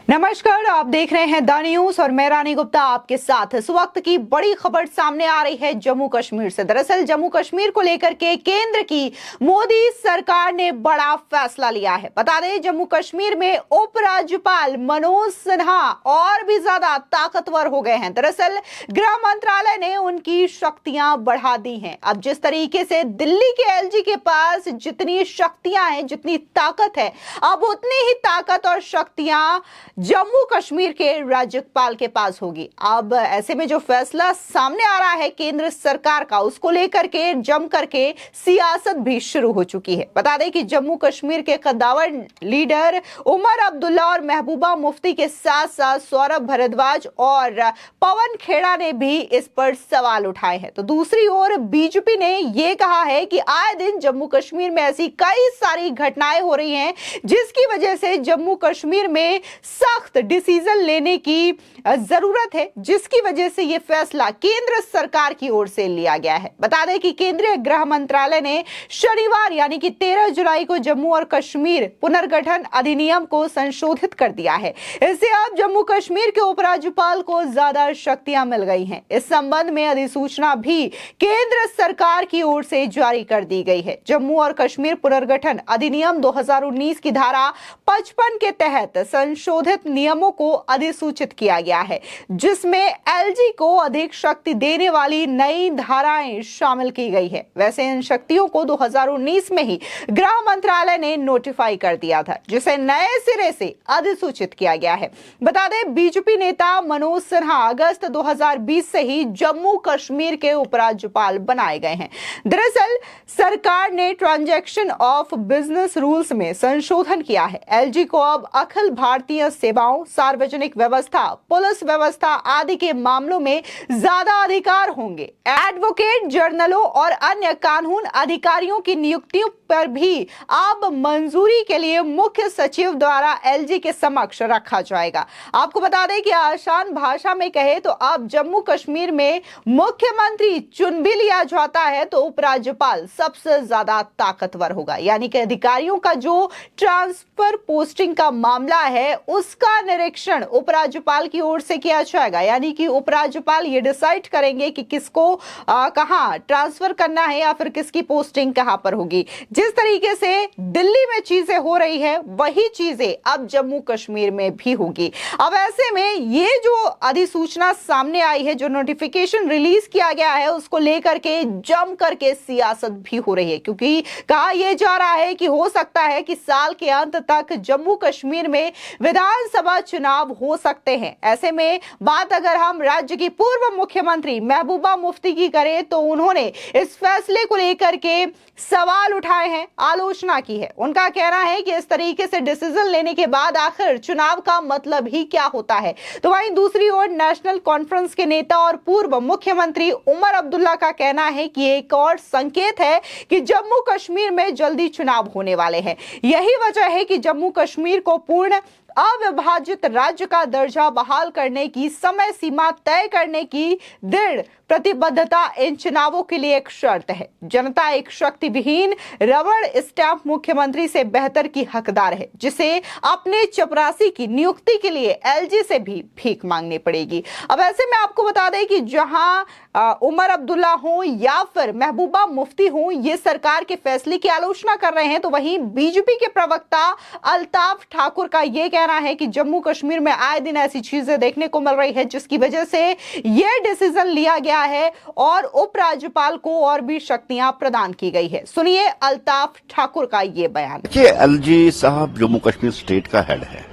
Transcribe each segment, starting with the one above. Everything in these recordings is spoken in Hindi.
नमस्कार, आप देख रहे हैं द न्यूज और मैं रानी गुप्ता आपके साथ। इस वक्त की बड़ी खबर सामने आ रही है जम्मू कश्मीर से। दरअसल जम्मू कश्मीर को लेकर के केंद्र की मोदी सरकार ने बड़ा फैसला लिया है। बता दें, जम्मू कश्मीर में उपराज्यपाल मनोज सिन्हा और भी ज्यादा ताकतवर हो गए हैं। दरअसल गृह मंत्रालय ने उनकी शक्तियां बढ़ा दी हैं। अब जिस तरीके से दिल्ली के एलजी के पास जितनी शक्तियां हैं, जितनी ताकत है, अब उतनी ही ताकत और शक्तियां जम्मू कश्मीर के राज्यपाल के पास होगी। अब ऐसे में जो फैसला सामने आ रहा है केंद्र सरकार का, उसको लेकर के जम करके सियासत भी शुरू हो चुकी है। बता दें कि जम्मू कश्मीर के कद्दावर लीडर उमर अब्दुल्ला और महबूबा मुफ्ती के साथ साथ सौरभ भारद्वाज और पवन खेड़ा ने भी इस पर सवाल उठाए हैं। तो दूसरी ओर बीजेपी ने यह कहा है कि आए दिन जम्मू कश्मीर में ऐसी कई सारी घटनाएं हो रही हैं जिसकी वजह से जम्मू कश्मीर में सख्त डिसीजन लेने की जरूरत है, जिसकी वजह से यह फैसला केंद्र सरकार की ओर से लिया गया है। बता दें कि केंद्रीय गृह मंत्रालय ने शनिवार यानी कि 13 जुलाई को जम्मू और कश्मीर पुनर्गठन अधिनियम को संशोधित कर दिया है। इससे अब जम्मू कश्मीर के उपराज्यपाल को ज्यादा शक्तियां मिल गई हैं। इस संबंध में अधिसूचना भी केंद्र सरकार की ओर से जारी कर दी गई है। जम्मू और कश्मीर पुनर्गठन अधिनियम 2019 की धारा 55 के तहत संशोधित नियमों को अधिसूचित किया गया है, जिसमें एलजी को अधिक शक्ति देने वाली नई धाराएं शामिल की गई है। वैसे इन शक्तियों को 2019 में ही गृह मंत्रालय ने नोटिफाई कर दिया था, जिसे नए सिरे से अधिसूचित किया गया है। बता दें, बीजेपी नेता मनोज सिन्हा अगस्त 2020 से ही जम्मू कश्मीर के उपराज्यपाल बनाए गए हैं। दरअसल सरकार ने ट्रांजैक्शन ऑफ बिजनेस रूल्स में संशोधन किया है। एलजी को अब अखिल भारतीय सेवाओं, सार्वजनिक व्यवस्था, पुलिस व्यवस्था आदि के मामलों में ज्यादा अधिकार होंगे। एडवोकेट जनरलों और अन्य कानून अधिकारियों की नियुक्तियों पर भी अब मंजूरी के लिए मुख्य सचिव द्वारा एलजी के समक्ष रखा जाएगा। आपको बता दें कि आसान भाषा में कहे तो अब जम्मू कश्मीर में मुख्यमंत्री चुन भी लिया जाता है तो उपराज्यपाल सबसे ज्यादा ताकतवर होगा। यानी कि अधिकारियों का जो ट्रांसफर पोस्टिंग का मामला है, उसका निरीक्षण उपराज्यपाल की ओर से किया जाएगा। यानी कि उपराज्यपाल ये डिसाइड करेंगे कि किसको कहां ट्रांसफर करना है या फिर किसकी पोस्टिंग कहां पर होगी। जिस तरीके से दिल्ली में चीजें हो रही है, वही चीजें अब जम्मू कश्मीर में भी होगी। अब ऐसे में ये जो अधिसूचना सामने आई है, जो नोटिफिकेशन रिलीज किया गया है, उसको लेकर के जम करके सियासत भी हो रही है, क्योंकि कहा यह जा रहा है कि हो सकता है कि साल के अंत तक जम्मू कश्मीर में विधानसभा चुनाव हो सकते हैं। ऐसे में बात अगर हम राज्य की पूर्व मुख्यमंत्री महबूबा मुफ्ती की करें तो उन्होंने इस फैसले को लेकर के सवाल उठाए हैं, आलोचना की है। उनका कहना है कि इस तरीके से डिसीजन लेने के बाद आखिर चुनाव का मतलब ही क्या होता है। तो वहीं दूसरी ओर नेशनल कॉन्फ्रेंस के नेता और पूर्व मुख्यमंत्री उमर अब्दुल्ला का कहना है कि एक और संकेत है कि जम्मू कश्मीर में जल्दी चुनाव होने वाले हैं। यही वजह है कि जम्मू कश्मीर को पूर्ण अविभाजित राज्य का दर्जा बहाल करने की समय सीमा तय करने की दृढ़ प्रतिबद्धता इन चुनावों के लिए एक शर्त है। जनता एक शक्ति विहीन रबड़ स्टैंप मुख्यमंत्री से बेहतर की हकदार है, जिसे अपने चपरासी की नियुक्ति के लिए एलजी से भी भीख मांगनी पड़ेगी। अब ऐसे में आपको बता दें कि जहां उमर अब्दुल्ला हो या फिर महबूबा मुफ्ती हो, ये सरकार के फैसले की आलोचना कर रहे हैं, तो वहीं बीजेपी के प्रवक्ता अल्ताफ ठाकुर का यह कहना है कि जम्मू कश्मीर में आए दिन ऐसी चीजें देखने को मिल रही है जिसकी वजह से यह डिसीजन लिया गया है और उपराज्यपाल को और भी शक्तियां प्रदान की गई है। सुनिए अल्ताफ ठाकुर का यह बयान। देखिए, एलजी साहब जम्मू कश्मीर स्टेट का हेड है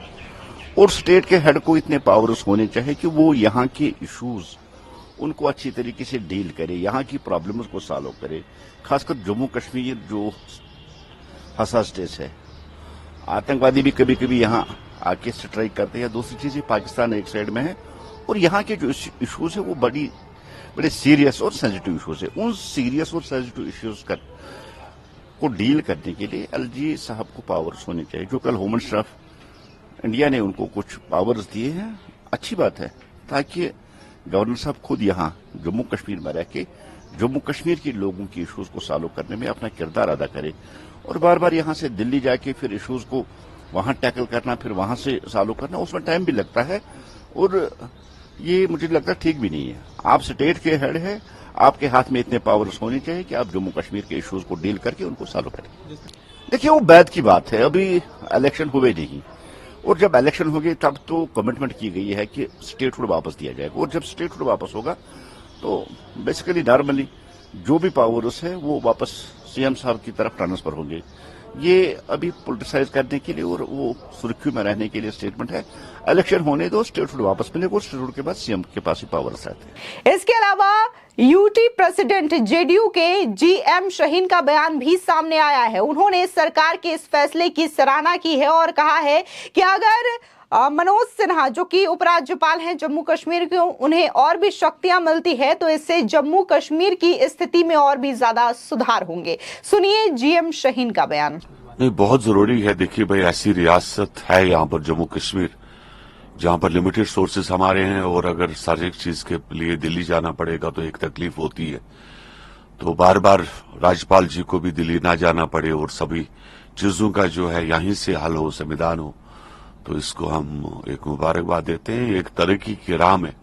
और स्टेट के हेड को इतने पावर्स होने चाहिए कि वो यहाँ के इश्यूज उनको अच्छी तरीके से डील करे, यहाँ की प्रॉब्लम्स को सॉल्व करे। खासकर जम्मू कश्मीर जो हसास स्टेट है, आतंकवादी भी कभी कभी यहाँ आके स्ट्राइक करते हैं। दूसरी चीज, पाकिस्तान एक साइड में है और यहाँ के जो इश्यूज है वो बड़े सीरियस और सेंसिटिव इश्यूज है। उन सीरियस और सेंसिटिव इश्यूज को डील करने के लिए एलजी साहब को पावर्स होने चाहिए। जो कल होम मिनिस्टर ऑफ इंडिया ने उनको कुछ पावर्स दिए हैं, अच्छी बात है, ताकि गवर्नर साहब खुद यहाँ जम्मू कश्मीर में रह के जम्मू कश्मीर के लोगों की इश्यूज को सॉल्व करने में अपना किरदार अदा करे और बार बार यहाँ से दिल्ली जाके फिर इश्यूज को वहां टैकल करना, फिर वहां से सॉल्व करना, उसमें टाइम भी लगता है और ये मुझे लगता है ठीक भी नहीं है। आप स्टेट के हेड है, आपके हाथ में इतने पावर्स होने चाहिए कि आप जम्मू कश्मीर के इश्यूज को डील करके उनको सॉल्व करें। देखिए, वो बैद की बात है, अभी इलेक्शन हुए नहीं और जब इलेक्शन होगी तब तो कमिटमेंट की गई है कि स्टेटहुड वापस दिया जाएगा और जब स्टेटहुड वापस होगा तो बेसिकली नॉर्मली जो भी पावर्स है वो वापस सीएम साहब की तरफ ट्रांसफर होंगे। ये अभी पॉलिटिसाइज करने के लिए और वो सुर्खियों में रहने के लिए स्टेटमेंट है। इलेक्शन होने दो, स्टेटहुड वापस मिलेगा और स्टेटहुड के बाद सीएम के पास ही पावर्स रहते हैं। इसके अलावा यूटी प्रेसिडेंट जेडीयू के जीएम शहीन का बयान भी सामने आया है। उन्होंने सरकार के इस फैसले की सराहना की है और कहा है कि अगर मनोज सिन्हा जो कि उपराज्यपाल हैं जम्मू कश्मीर के, उन्हें और भी शक्तियां मिलती है तो इससे जम्मू कश्मीर की स्थिति में और भी ज्यादा सुधार होंगे। सुनिए जीएम शहीन का बयान। नहीं, बहुत जरूरी है। देखिए भाई, ऐसी रियासत है यहाँ पर जम्मू कश्मीर जहाँ पर लिमिटेड सोर्सेस हमारे हैं और अगर सारी चीज के लिए दिल्ली जाना पड़ेगा तो एक तकलीफ होती है। तो बार बार राज्यपाल जी को भी दिल्ली ना जाना पड़े और सभी चीजों का जो है यहीं से हल हो, संविधान हो, तो इसको हम एक मुबारकबाद देते हैं। एक तरक्की की राह में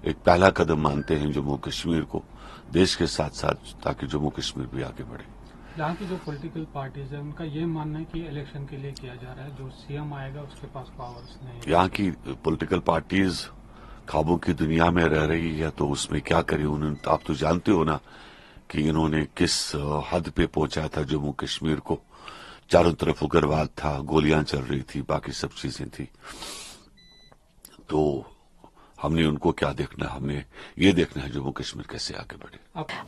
एक पहला कदम मानते हैं जम्मू कश्मीर को देश के साथ साथ, ताकि जम्मू कश्मीर भी आगे बढ़े। यहाँ की जो पॉलिटिकल पार्टीज है उनका ये मानना है कि इलेक्शन के लिए किया जा रहा है, जो सीएम आएगा उसके पास पावर्स नहीं है। यहाँ की पॉलिटिकल पार्टीज ख्वाबों की दुनिया में रह रही है तो उसमें क्या करें। उन्होंने, आप तो जानते हो ना कि इन्होंने किस हद पे पहुंचा था जम्मू कश्मीर को। चारों तरफ उग्रवाद था, गोलियां चल रही थी, बाकी सब चीजें थी। तो हमने उनको क्या देखना, हमने ये देखना है जम्मू कश्मीर कैसे आगे बढ़े।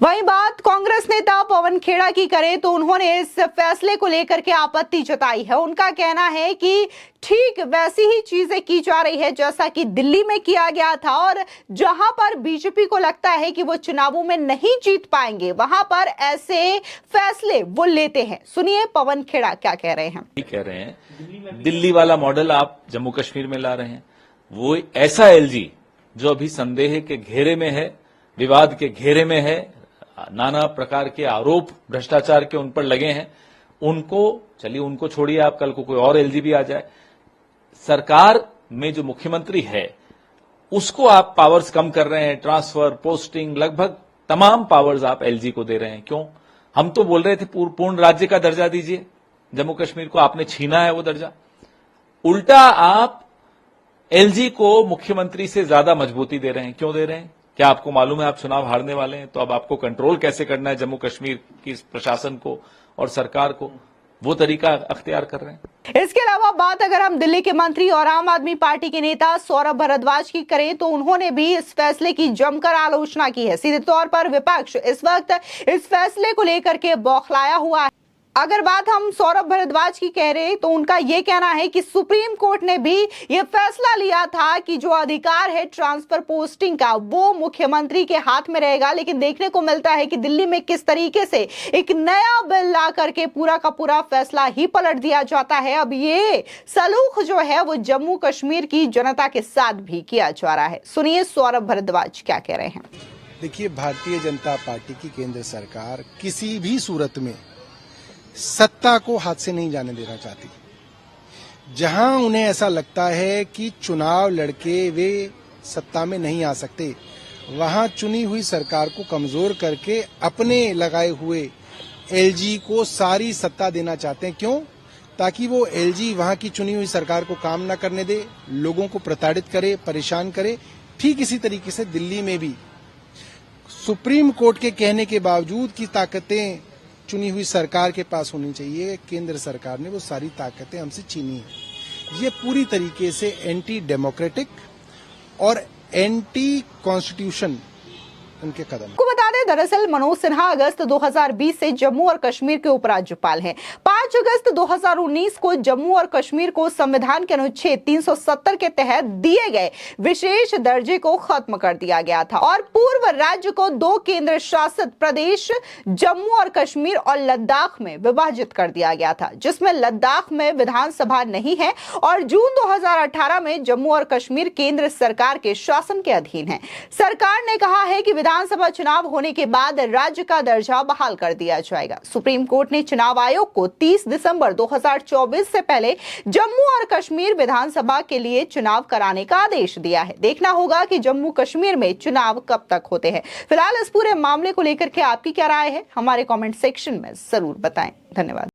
वहीं बात कांग्रेस नेता पवन खेड़ा की करें तो उन्होंने इस फैसले को लेकर के आपत्ति जताई है। उनका कहना है कि ठीक वैसी ही चीजें की जा रही है जैसा कि दिल्ली में किया गया था और जहां पर बीजेपी को लगता है कि वो चुनावों में नहीं जीत पाएंगे वहां पर ऐसे फैसले वो लेते हैं। सुनिए पवन खेड़ा क्या कह रहे हैं। कह रहे हैं दिल्ली वाला मॉडल आप जम्मू कश्मीर में ला रहे हैं। वो ऐसा एलजी जो अभी संदेह के घेरे में है, विवाद के घेरे में है, नाना प्रकार के आरोप भ्रष्टाचार के उन पर लगे हैं, उनको चलिए उनको छोड़िए, आप कल को कोई और एलजी भी आ जाए, सरकार में जो मुख्यमंत्री है उसको आप पावर्स कम कर रहे हैं, ट्रांसफर, पोस्टिंग, लगभग तमाम पावर्स आप एलजी को दे रहे हैं। क्यों? हम तो बोल रहे थे पूर्ण राज्य का दर्जा दीजिए जम्मू कश्मीर को, आपने छीना है वो दर्जा। उल्टा आप एलजी को मुख्यमंत्री से ज्यादा मजबूती दे रहे हैं। क्यों दे रहे हैं? क्या आपको मालूम है आप चुनाव हारने वाले हैं? तो अब आपको कंट्रोल कैसे करना है जम्मू कश्मीर की प्रशासन को और सरकार को, वो तरीका अख्तियार कर रहे हैं। इसके अलावा बात अगर हम दिल्ली के मंत्री और आम आदमी पार्टी के नेता सौरभ भारद्वाज की करें तो उन्होंने भी इस फैसले की जमकर आलोचना की है। सीधे तौर पर विपक्ष इस वक्त इस फैसले को लेकर के बौखलाया हुआ है। अगर बात हम सौरभ भारद्वाज की कह रहे तो उनका यह कहना है कि सुप्रीम कोर्ट ने भी यह फैसला लिया था कि जो अधिकार है ट्रांसफर पोस्टिंग का वो मुख्यमंत्री के हाथ में रहेगा, लेकिन देखने को मिलता है कि दिल्ली में किस तरीके से एक नया बिल ला करके पूरा का पूरा फैसला ही पलट दिया जाता है। अब ये सलूक जो है वो जम्मू कश्मीर की जनता के साथ भी किया जा रहा है। सुनिए सौरभ भारद्वाज क्या कह रहे हैं। देखिए, भारतीय जनता पार्टी की केंद्र सरकार किसी भी सूरत में सत्ता को हाथ से नहीं जाने देना चाहती। जहां उन्हें ऐसा लगता है कि चुनाव लड़के वे सत्ता में नहीं आ सकते, वहां चुनी हुई सरकार को कमजोर करके अपने लगाए हुए एलजी को सारी सत्ता देना चाहते हैं। क्यों? ताकि वो एलजी वहां की चुनी हुई सरकार को काम न करने दे, लोगों को प्रताड़ित करे, परेशान करे। ठीक इसी तरीके से दिल्ली में भी सुप्रीम कोर्ट के कहने के बावजूद की ताकतें चुनी हुई सरकार के पास होनी चाहिए, केंद्र सरकार ने वो सारी ताकतें हमसे छीनी है। ये पूरी तरीके से एंटी डेमोक्रेटिक और एंटी कॉन्स्टिट्यूशन उनके कदम। आपको बता दें दरअसल मनोज सिन्हा अगस्त 2020 से जम्मू और कश्मीर के उपराज्यपाल हैं। 5 अगस्त 2019 को जम्मू और कश्मीर को संविधान के अनुच्छेद 370 के तहत दिए गए विशेष दर्जे को खत्म कर दिया गया था और पूर्व राज्य को 2 केंद्र शासित प्रदेश जम्मू और कश्मीर और लद्दाख में विभाजित कर दिया गया था, जिसमें लद्दाख में विधानसभा नहीं है और जून 2018 में जम्मू और कश्मीर केंद्र सरकार के शासन के अधीन है। सरकार ने कहा है कि विधानसभा चुनाव होने के बाद राज्य का दर्जा बहाल कर दिया जाएगा। सुप्रीम कोर्ट ने चुनाव आयोग को 3 30 दिसंबर 2024 से पहले जम्मू और कश्मीर विधानसभा के लिए चुनाव कराने का आदेश दिया है। देखना होगा कि जम्मू कश्मीर में चुनाव कब तक होते हैं। फिलहाल इस पूरे मामले को लेकर के आपकी क्या राय है, हमारे कमेंट सेक्शन में जरूर बताएं। धन्यवाद।